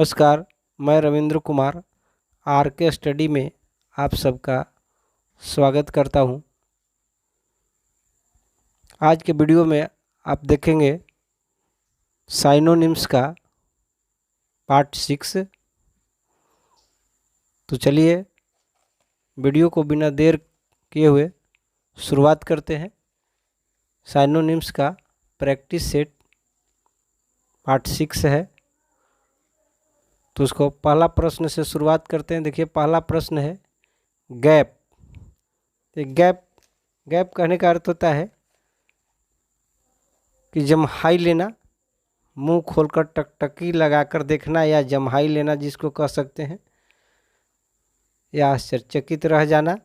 नमस्कार, मैं रविंद्र कुमार आर के स्टडी में आप सबका स्वागत करता हूं। आज के वीडियो में आप देखेंगे साइनोनिम्स का पार्ट 6। तो चलिए वीडियो को बिना देर किए हुए शुरुआत करते हैं। साइनोनिम्स का प्रैक्टिस सेट पार्ट 6 है। तो उसको पहला प्रश्न से शुरुआत करते हैं। देखिए, पहला प्रश्न है गैप। गैप कहने का अर्थ होता है कि जम्हाई लेना, मुंह खोलकर टकटकी लगाकर देखना, या जम्हाई लेना जिसको कह सकते हैं, या आश्चर्यचकित रह जाना।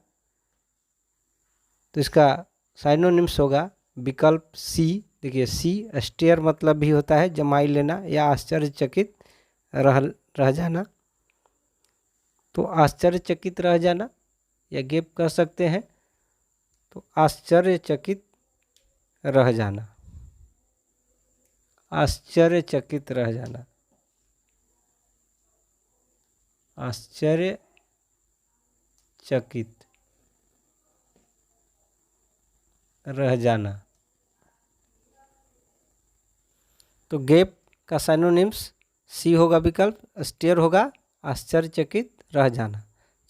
तो इसका साइनोनिम्स होगा विकल्प सी। देखिए, सी स्टेयर मतलब भी होता है जम्हाई लेना या आश्चर्यचकित रह जाना। तो आश्चर्यचकित रह जाना या गैप कह सकते हैं। तो आश्चर्यचकित रह जाना, आश्चर्यचकित रह जाना, आश्चर्यचकित रह जाना। तो गैप का साइनोनिम्स सी होगा विकल्प, स्टेयर होगा आश्चर्यचकित रह जाना।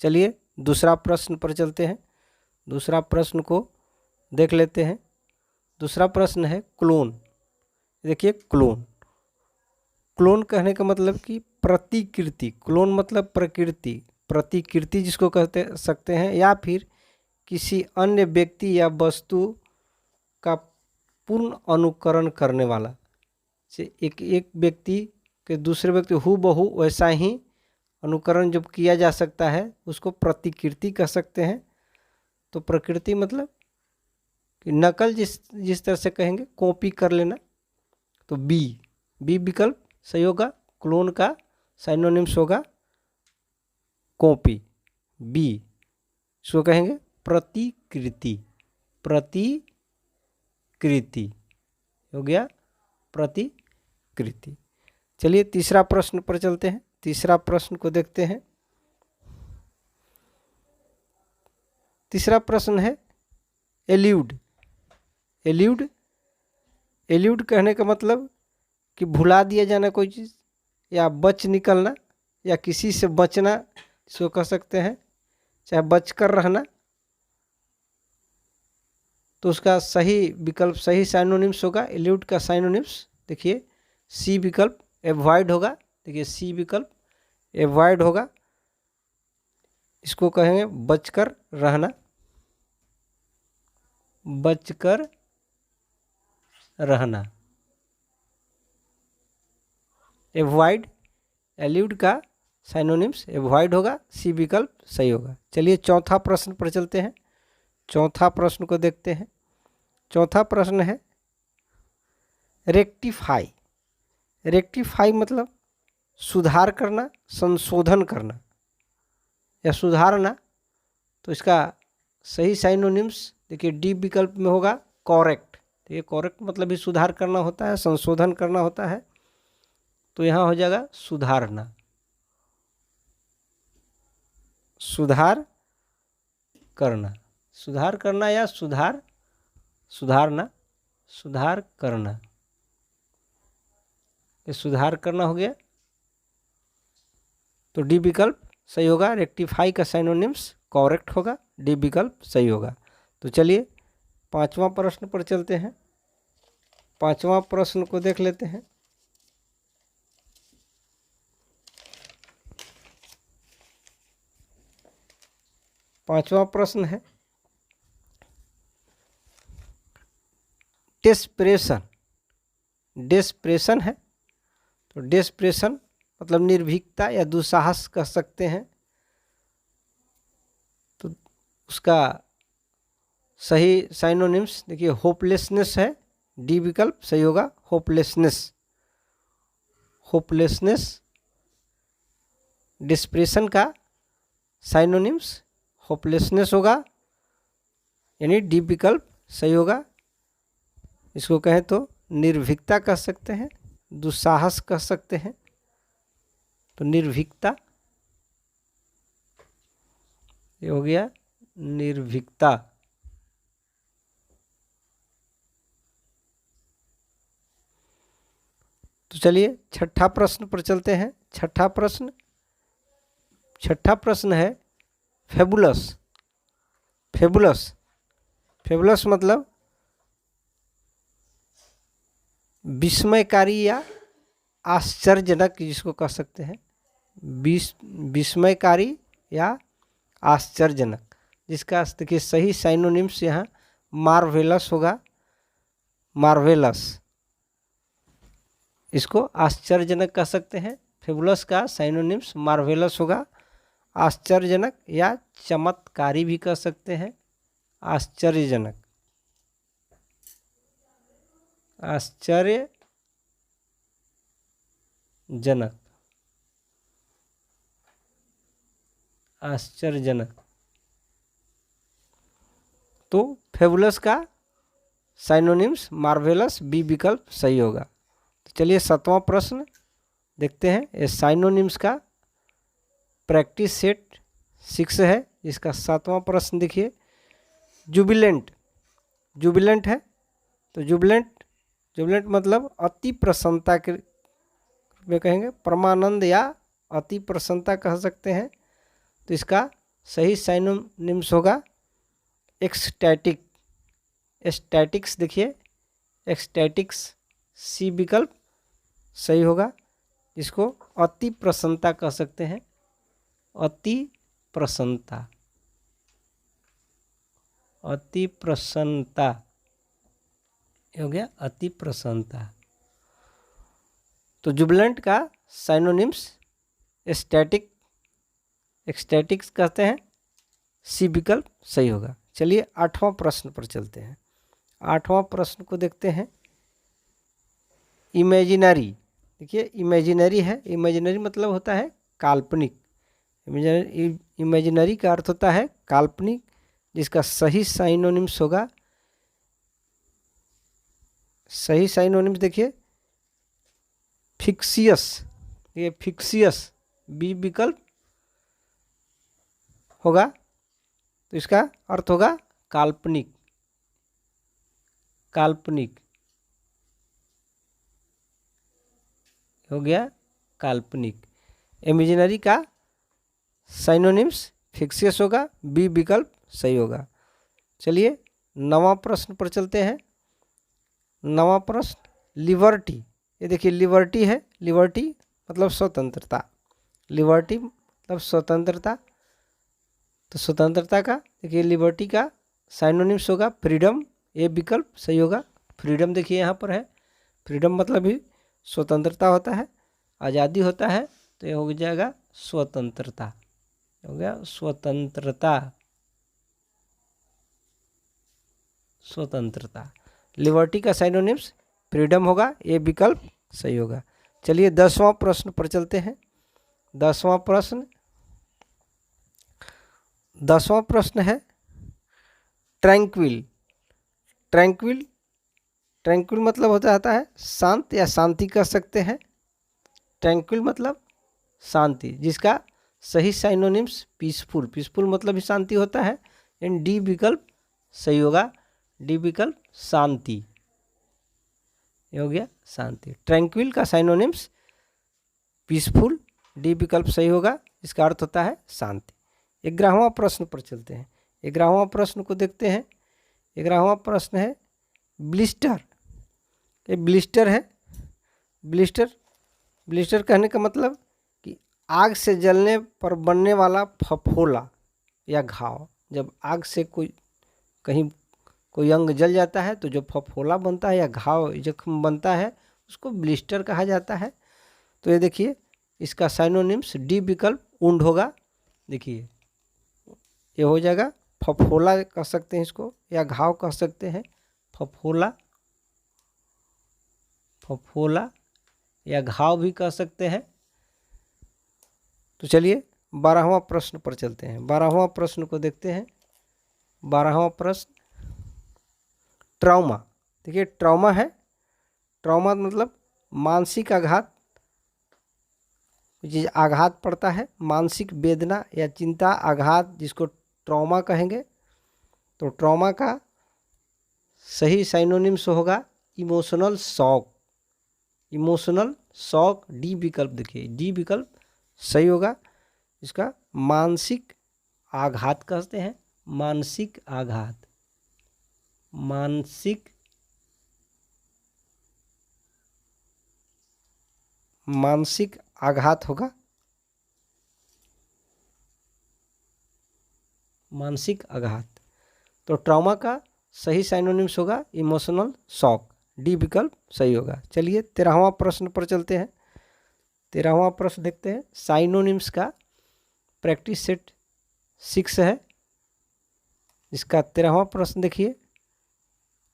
चलिए दूसरा प्रश्न पर चलते हैं। दूसरा प्रश्न को देख लेते हैं। दूसरा प्रश्न है क्लोन। देखिए, क्लोन कहने का मतलब कि प्रतिकृति। क्लोन मतलब प्रकृति, प्रतिकृति जिसको कहते सकते हैं, या फिर किसी अन्य व्यक्ति या वस्तु का पूर्ण अनुकरण करने वाला। एक व्यक्ति के दूसरे व्यक्ति हूबहू वैसा ही अनुकरण जब किया जा सकता है उसको प्रतिकृति कह सकते हैं। तो प्रकृति मतलब कि नकल, जिस तरह से कहेंगे कॉपी कर लेना। तो बी विकल्प सही होगा। क्लोन का साइनोनिम्स होगा कॉपी। बी इसको कहेंगे प्रतिकृति। प्रतिकृति हो गया प्रतिकृति। चलिए तीसरा प्रश्न पर चलते हैं। तीसरा प्रश्न को देखते हैं। तीसरा प्रश्न है एल्यूड। एल्यूड कहने का मतलब कि भुला दिया जाना कोई चीज़, या बच निकलना, या किसी से बचना इसको कह सकते हैं, चाहे बचकर रहना। तो उसका सही विकल्प, सही साइनोनिम्स होगा एल्यूड का साइनोनिम्स। देखिए, सी विकल्प एवॉइड होगा। देखिए, सी विकल्प एवॉइड होगा। इसको कहेंगे बचकर रहना, बचकर रहना। एवॉइड, एल्यूड का साइनोनिम्स एवॉइड होगा। सी विकल्प सही होगा। चलिए चौथा प्रश्न पर चलते हैं। चौथा प्रश्न को देखते हैं। चौथा प्रश्न है रेक्टिफाई। रेक्टिफाई मतलब सुधार करना, संशोधन करना या सुधारना। तो इसका सही साइनोनिम्स देखिए डी विकल्प में होगा करेक्ट। तो ये करेक्ट मतलब भी सुधार करना होता है, संशोधन करना होता है। तो यहाँ हो जाएगा सुधारना, सुधार करना, सुधार करना या सुधारना, सुधार करना। ये सुधार करना हो गया। तो डी विकल्प सही होगा। रेक्टिफाई का साइनोनिम्स करेक्ट होगा, डी विकल्प सही होगा। तो चलिए पांचवा प्रश्न पर चलते हैं। पांचवा प्रश्न को देख लेते हैं। पांचवा प्रश्न है डेस्परेशन। डेस्परेशन है। तो डेस्परेशन मतलब निर्भीकता या दुस्साहस कह सकते हैं। तो उसका सही साइनोनिम्स देखिए होपलेसनेस है। डी विकल्प सही होगा होपलेसनेस, होपलेसनेस। डिस्प्रेशन का साइनोनिम्स होपलेसनेस होगा, यानी डी विकल्प सही होगा। इसको कहें तो निर्भीकता कह सकते हैं, दुस्साहस कह सकते हैं। तो निर्भीकता, ये हो गया निर्भीकता। तो चलिए छठा प्रश्न पर चलते हैं। छठा प्रश्न है फेबुलस। फेबुलस मतलब विस्मयकारी या आश्चर्यजनक, जिसको कह सकते हैं विस्मयकारी या आश्चर्यजनक, जिसका देखिए सही साइनोनिम्स यहाँ मार्वेलस होगा। मार्वेलस, इसको आश्चर्यजनक कह सकते हैं। फेबुलस का साइनोनिम्स मार्वेलस होगा। आश्चर्यजनक या चमत्कारी भी कह सकते हैं। आश्चर्यजनक, आश्चर्यजनक, आश्चर्यजनक। तो फेबुलस का साइनोनिम्स मार्वेलस, बी विकल्प सही होगा। तो चलिए सातवां प्रश्न देखते हैं। ये साइनोनिम्स का प्रैक्टिस सेट 6 है। इसका सातवां प्रश्न देखिए, जुबिलेंट। जुबिलेंट है तो जुबिलेंट मतलब अति प्रसन्नता के में कहेंगे, परमानंद या अति प्रसन्नता कह सकते हैं। तो इसका सही साइनोनिम्स होगा एक्सटैटिक। एक्सटैटिक्स देखिए, एक्सटैटिक्स सी विकल्प सही होगा। इसको अति प्रसन्नता कह सकते हैं। अति प्रसन्नता, अति प्रसन्नता हो गया अति प्रसन्नता। तो जुबिलेंट का साइनोनिम्स एक्सटैटिक्स कहते हैं। सी विकल्प सही होगा। चलिए आठवां प्रश्न पर चलते हैं। आठवां प्रश्न को देखते हैं। इमेजिनरी। देखिए इमेजिनरी है, इमेजिनरी मतलब होता है काल्पनिक। इमेजिनरी का अर्थ होता है काल्पनिक, जिसका सही साइनोनिम्स होगा, सही साइनोनिम्स देखिए फिक्सियस। ये फिक्सियस बी विकल्प होगा। तो इसका अर्थ होगा काल्पनिक। काल्पनिक हो गया काल्पनिक। इमेजिनरी का साइनोनिम्स फिक्सियस होगा, बी विकल्प सही होगा। चलिए नवां प्रश्न पर चलते हैं। नवां प्रश्न लिबर्टी। ये देखिए लिबर्टी है, लिबर्टी मतलब स्वतंत्रता। लिबर्टी मतलब स्वतंत्रता। तो स्वतंत्रता का देखिए लिबर्टी का साइनोनिम्स होगा फ्रीडम, ये विकल्प सही होगा। फ्रीडम देखिए यहाँ पर है, फ्रीडम मतलब भी स्वतंत्रता होता है, आज़ादी होता है। तो ये हो जाएगा स्वतंत्रता, हो गया स्वतंत्रता। स्वतंत्रता, लिबर्टी का साइनोनिम्स फ्रीडम होगा, ये विकल्प सही होगा। चलिए 10वां प्रश्न पर चलते हैं। 10वां प्रश्न है ट्रैंक्विल। ट्रैंक्विल मतलब होता है शांत या शांति कह सकते हैं। ट्रैंक्विल मतलब शांति, जिसका सही साइनोनिम्स पीसफुल। पीसफुल मतलब भी शांति होता है, एंड डी विकल्प सही होगा। डी विकल्प शांति, ये हो गया शांति। ट्रैंक्विल का साइनोनिम्स पीसफुल, डी विकल्प सही होगा। इसका अर्थ होता है शांति। 11वां प्रश्न पर चलते हैं। 11वां प्रश्न को देखते हैं। 11वां प्रश्न है ब्लिस्टर। ये ब्लिस्टर है। ब्लिस्टर कहने का मतलब कि आग से जलने पर बनने वाला फफोला या घाव। जब आग से कोई अंग जल जाता है तो जो फफोला बनता है या घाव जख्म बनता है, उसको ब्लिस्टर कहा जाता है। तो ये देखिए इसका साइनोनिम्स डी विकल्प वुंड होगा। देखिए ये हो जाएगा फफोला कह सकते हैं इसको, या घाव कह सकते हैं। फफोला या घाव भी कह सकते हैं। तो चलिए 12वां प्रश्न पर चलते हैं। 12वां प्रश्न को देखते हैं। 12वां प्रश्न ट्रॉमा। देखिए ट्रॉमा है, ट्रॉमा मतलब मानसिक आघात चीज़ आघात पड़ता है, मानसिक वेदना या चिंता, आघात जिसको ट्रॉमा कहेंगे। तो ट्रॉमा का सही साइनोनिम्स होगा emotional shock. Emotional shock D विकल्प, देखिए डी विकल्प सही होगा। इसका मानसिक आघात कहते हैं, मानसिक आघात, मानसिक आघात होगा, मानसिक आघात। तो ट्रॉमा का सही साइनोनिम्स होगा इमोशनल शॉक, डी विकल्प सही होगा। चलिए 13वां प्रश्न पर चलते हैं। 13वां प्रश्न देखते हैं। साइनोनिम्स का प्रैक्टिस सेट 6 है। इसका 13वां प्रश्न देखिए,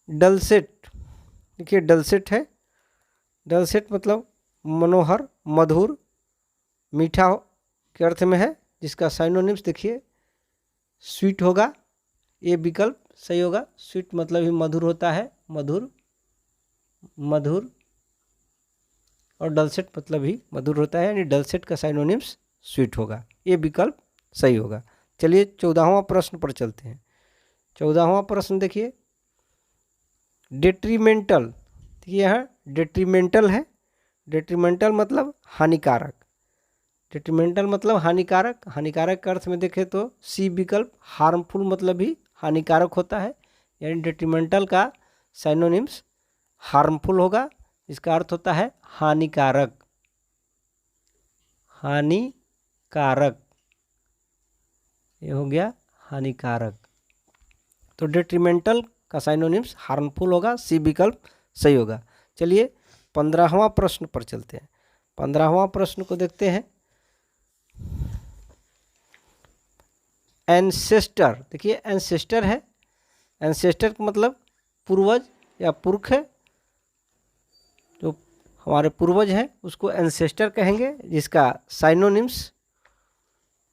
डलसेट। देखिए डलसेट है, डलसेट मतलब मनोहर, मधुर, मीठा के अर्थ में है, जिसका साइनोनिम्स देखिए स्वीट होगा, ये विकल्प सही होगा। स्वीट मतलब ही मधुर होता है, मधुर, मधुर, और डलसेट मतलब ही मधुर होता है, यानी डलसेट का साइनोनिम्स स्वीट होगा, ये विकल्प सही होगा। चलिए 14वां प्रश्न पर चलते हैं। 14वां प्रश्न देखिए, डेट्रीमेंटल। देखिए यहाँ डेट्रीमेंटल है, डेट्रीमेंटल मतलब हानिकारक, डेट्रीमेंटल मतलब हानिकारक, हानिकारक के अर्थ में देखें तो सी विकल्प हार्मफुल मतलब भी हानिकारक होता है, यानी डेट्रीमेंटल का साइनोनिम्स हार्मफुल होगा, इसका अर्थ होता है हानिकारक, हानिकारक, ये हो गया हानिकारक। तो डेट्रीमेंटल का साइनोनिम्स हार्मफुल होगा, सी विकल्प सही होगा। चलिए 15वां प्रश्न पर चलते हैं। 15वां प्रश्न को देखते हैं। एंसेस्टर। देखिए एंसेस्टर है, एंसेस्टर का मतलब पूर्वज या पुरख है, जो हमारे पूर्वज हैं उसको एंसेस्टर कहेंगे, जिसका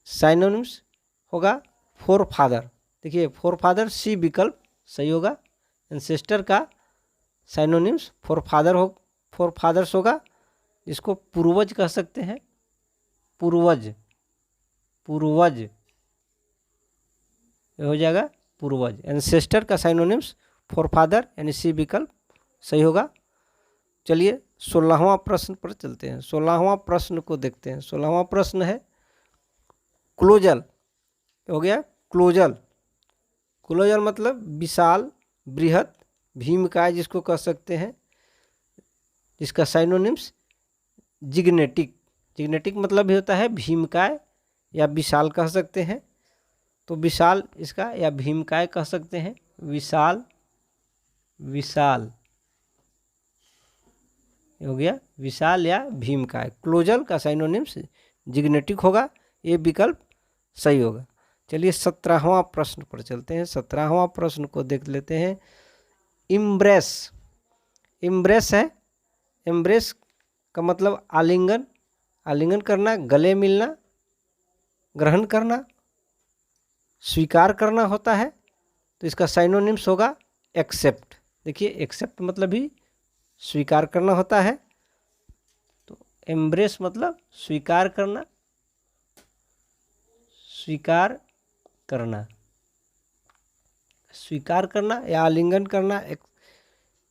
साइनोनिम्स होगा फोर फादर। देखिए फोर फादर सी विकल्प सही होगा। एंसेस्टर का साइनोनिम्स फोर फादर्स होगा, इसको पूर्वज कह सकते हैं, पूर्वज, पूर्वज ये हो जाएगा पूर्वज। एंसेस्टर का साइनोनिम्स फोर फादर यानी सी विकल्प सही होगा। चलिए 16वां प्रश्न पर चलते हैं। 16वां प्रश्न को देखते हैं। 16वां प्रश्न है क्लोजल। हो गया क्लोजल। क्लोजल मतलब विशाल, बृहत, भीमकाय जिसको कह सकते हैं, जिसका साइनोनिम्स जिग्नेटिक। जिग्नेटिक मतलब भी होता है भीमकाय या विशाल कह सकते हैं, तो विशाल इसका, या भीमकाय कह सकते हैं, विशाल, विशाल हो गया विशाल या भीमकाय। क्लोजल का साइनोनिम्स जिग्नेटिक होगा, ये विकल्प सही होगा। चलिए 17वां प्रश्न पर चलते हैं। 17वां प्रश्न को देख लेते हैं। इम्ब्रेस। इम्ब्रेस है, इम्ब्रेस का मतलब आलिंगन, आलिंगन करना, गले मिलना, ग्रहण करना, स्वीकार करना होता है, तो इसका साइनोनिम्स होगा एक्सेप्ट। देखिए एक्सेप्ट मतलब भी स्वीकार करना होता है, तो एम्ब्रेस मतलब स्वीकार करना, स्वीकार करना, स्वीकार करना या आलिंगन करना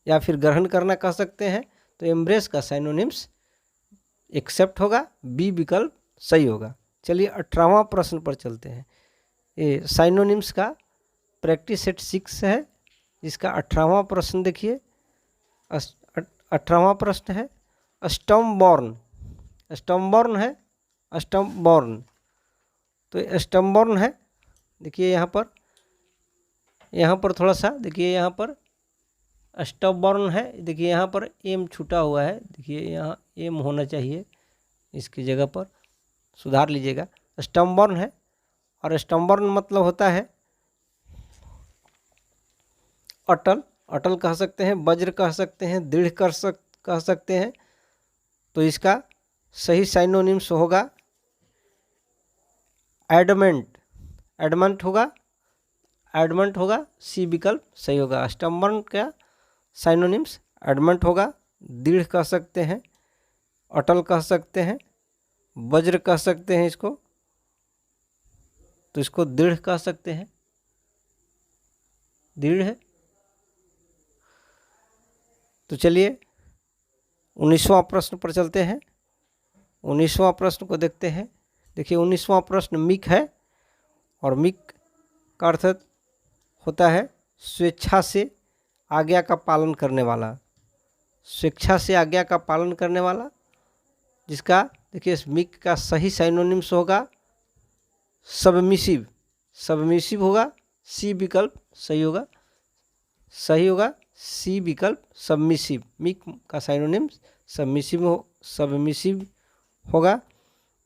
या फिर ग्रहण करना कह सकते हैं, तो एम्ब्रेस का साइनोनिम्स एक्सेप्ट होगा, बी विकल्प सही होगा। चलिए 18वां प्रश्न पर चलते हैं। ये साइनोनिम्स का प्रैक्टिस सेट 6 है, जिसका 18वां प्रश्न देखिए। 18वां प्रश्न है स्टर्मबॉर्न। स्टर्मबॉर्न है, स्टर्मबॉर्न, तो स्टर्मबॉर्न है। देखिए यहाँ पर थोड़ा सा देखिए, यहाँ पर स्टर्मबॉर्न है, देखिए यहाँ पर एम छूटा हुआ है, देखिए यहाँ एम होना चाहिए, इसकी जगह पर सुधार लीजिएगा। स्टर्मबॉर्न है, और स्टर्मबॉर्न मतलब होता है अटल, अटल कह सकते हैं, वज्र कह सकते हैं, दृढ़ कह सकते हैं, तो इसका सही साइनोनिम्स होगा एडमेंट। एडमेंट होगा, एडमेंट होगा, सी विकल्प सही होगा। स्टर्मबॉर्न का साइनोनिम्स एडमेंट होगा, दृढ़ कह सकते हैं, अटल कह सकते हैं, वज्र कह सकते हैं इसको, तो इसको दृढ़ कह सकते हैं, दृढ़ है। तो चलिए 19वां प्रश्न पर चलते हैं। 19वां प्रश्न को देखते हैं। देखिए 19वां प्रश्न मिक है, और मिक का अर्थ होता है स्वेच्छा से आज्ञा का पालन करने वाला, स्वेच्छा से आज्ञा का पालन करने वाला, जिसका देखिए इस मिक का सही साइनोनिम्स होगा सबमिसिव, सबमिसिव होगा, सी विकल्प सही होगा, सही होगा सी विकल्प सबमिसिव। मिक का साइनोनिम्स सबमिसिव होगा,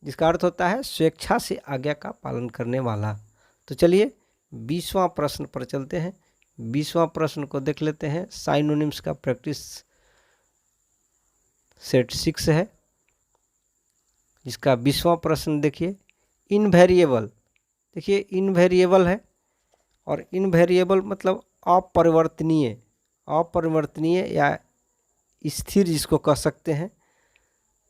जिसका अर्थ होता है स्वेच्छा से आज्ञा का पालन करने वाला। तो चलिए 20वां प्रश्न पर चलते हैं। 20वां प्रश्न को देख लेते हैं। साइनोनिम्स का प्रैक्टिस सेट 6 है, जिसका 20वां प्रश्न देखिए इनवेरिएबल। देखिए इनवेरिएबल है, और इनवेरिएबल मतलब अपरिवर्तनीय, अपरिवर्तनीय या स्थिर जिसको कह सकते हैं,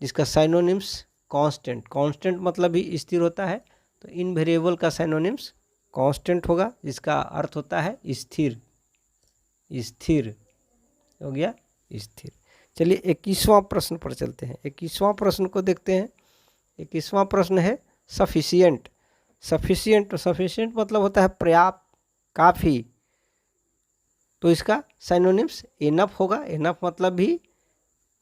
जिसका साइनोनिम्स कांस्टेंट, कांस्टेंट मतलब ही स्थिर होता है, तो इनवेरिएबल का साइनोनिम्स कांस्टेंट होगा, जिसका अर्थ होता है स्थिर, स्थिर हो गया स्थिर। चलिए 21वां प्रश्न पर चलते हैं। 21वां प्रश्न को देखते हैं। 21वां प्रश्न है सफिशिएंट। सफिशिएंट, सफिशिएंट मतलब होता है पर्याप्त, काफ़ी, तो इसका साइनोनिम्स इनफ होगा। इनफ मतलब भी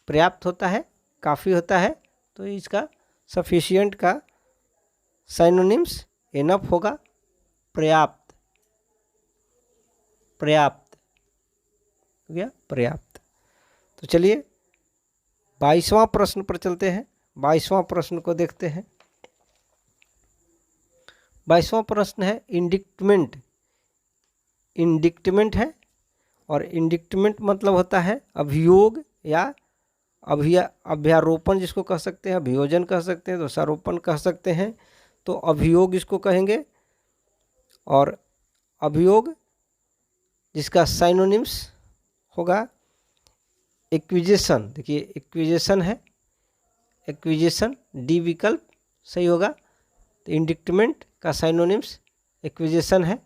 पर्याप्त होता है, काफ़ी होता है, तो इसका सफिशिएंट का साइनोनिम्स इनफ होगा, पर्याप्त, पर्याप्त हो गया पर्याप्त। तो चलिए 22वां प्रश्न पर चलते हैं। 22वां प्रश्न को देखते हैं। 22वां प्रश्न है इंडिक्टमेंट। इंडिक्टमेंट है, और इंडिक्टमेंट मतलब होता है अभियोग या अभ्यारोपण जिसको कह सकते हैं, अभियोजन कह सकते हैं, दोषारोपण कह सकते हैं, तो अभियोग इसको कहेंगे। और अभियोग जिसका साइनोनिम्स होगा एक्विजिशन। देखिए एक्विजिशन है, एक्विजिशन डी विकल्प सही होगा। तो इंडिक्टमेंट का साइनोनिम्स एक्विजिशन है,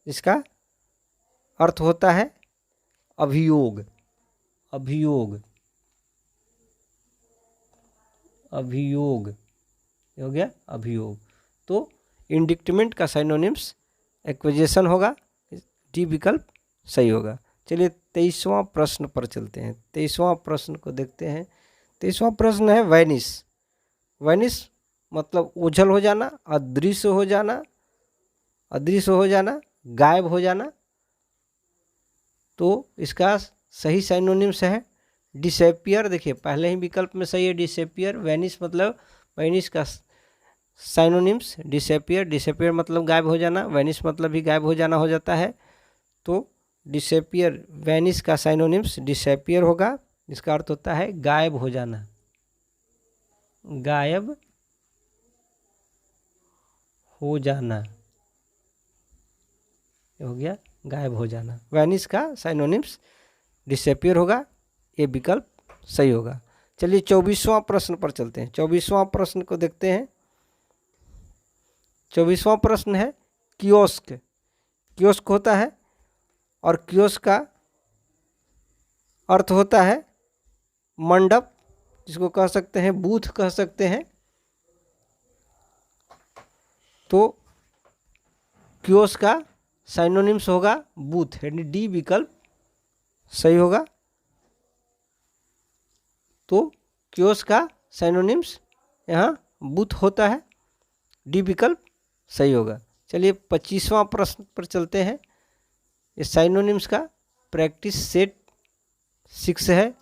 जिसका अर्थ होता है अभियोग, अभियोग, अभियोग हो गया अभियोग। तो इंडिक्टमेंट का साइनोनिम्स एक्विजिशन होगा, डी विकल्प सही होगा। चलिए 23वां प्रश्न पर चलते हैं। 23वां प्रश्न को देखते हैं। 23वां प्रश्न है वैनिश। वैनिश मतलब ओझल हो जाना, अदृश्य हो जाना, अदृश्य हो जाना, गायब हो जाना। तो इसका सही साइनोनिम्स है डिसएपियर। देखिए पहले ही विकल्प में सही है डिसएपियर। वैनिश मतलब, वैनिश का साइनोनिम्स डिसएपियर। डिसएपियर मतलब गायब हो जाना, वैनिश मतलब भी गायब हो जाना हो जाता है। तो डिसएपियर, वैनिश का साइनोनिम्स डिसएपियर होगा, जिसका अर्थ होता है गायब हो जाना, गायब हो जाना हो गया गायब हो जाना। वैनिश का साइनोनिम्स डिसएपियर होगा, ये विकल्प सही होगा। चलिए 24वां प्रश्न पर चलते हैं। 24वां प्रश्न को देखते हैं। 24वां प्रश्न है कियोस्क। कियोस्क होता है, और कियोस्क का अर्थ होता है मंडप, जिसको कह सकते हैं बूथ कह सकते हैं। तो कियोस्क का साइनोनिम्स होगा बूथ, यानी डी विकल्प सही होगा। तो कियोस्क का साइनोनिम्स यहाँ बूथ होता है, डी विकल्प सही होगा। चलिए 25वां प्रश्न पर चलते हैं। इस साइनोनिम्स का प्रैक्टिस सेट 6 है,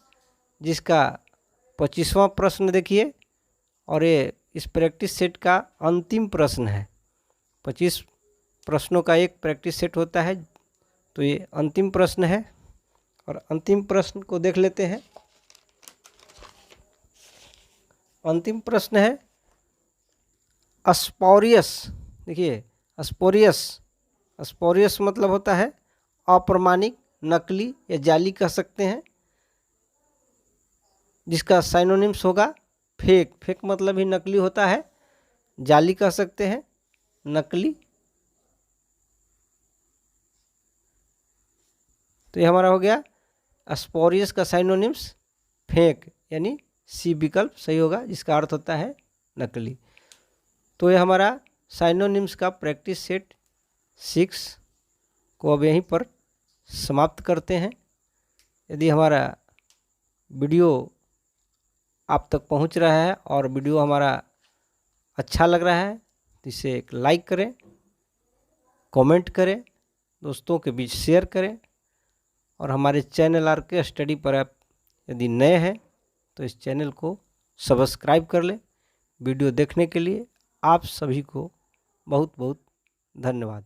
जिसका 25वां प्रश्न देखिए, और ये इस प्रैक्टिस सेट का अंतिम प्रश्न है। 25 प्रश्नों का एक प्रैक्टिस सेट होता है, तो ये अंतिम प्रश्न है। और अंतिम प्रश्न को देख लेते हैं। अंतिम प्रश्न है अस्पोरियस। देखिए अस्पोरियस, अस्पोरियस मतलब होता है अप्रमाणिक, नकली या जाली कह सकते हैं, जिसका साइनोनिम्स होगा फेक, फेक मतलब ही नकली होता है, जाली कह सकते हैं, नकली। तो ये हमारा हो गया स्पोरियस का साइनोनिम्स फेक, यानी सी विकल्प सही होगा, जिसका अर्थ होता है नकली। तो ये हमारा साइनोनिम्स का प्रैक्टिस सेट 6 को अब यहीं पर समाप्त करते हैं। यदि हमारा वीडियो आप तक पहुंच रहा है और वीडियो हमारा अच्छा लग रहा है तो इसे एक लाइक करें, कमेंट करें, दोस्तों के बीच शेयर करें, और हमारे चैनल RK स्टडी पर आप यदि नए हैं तो इस चैनल को सब्सक्राइब कर लें। वीडियो देखने के लिए आप सभी को बहुत बहुत धन्यवाद।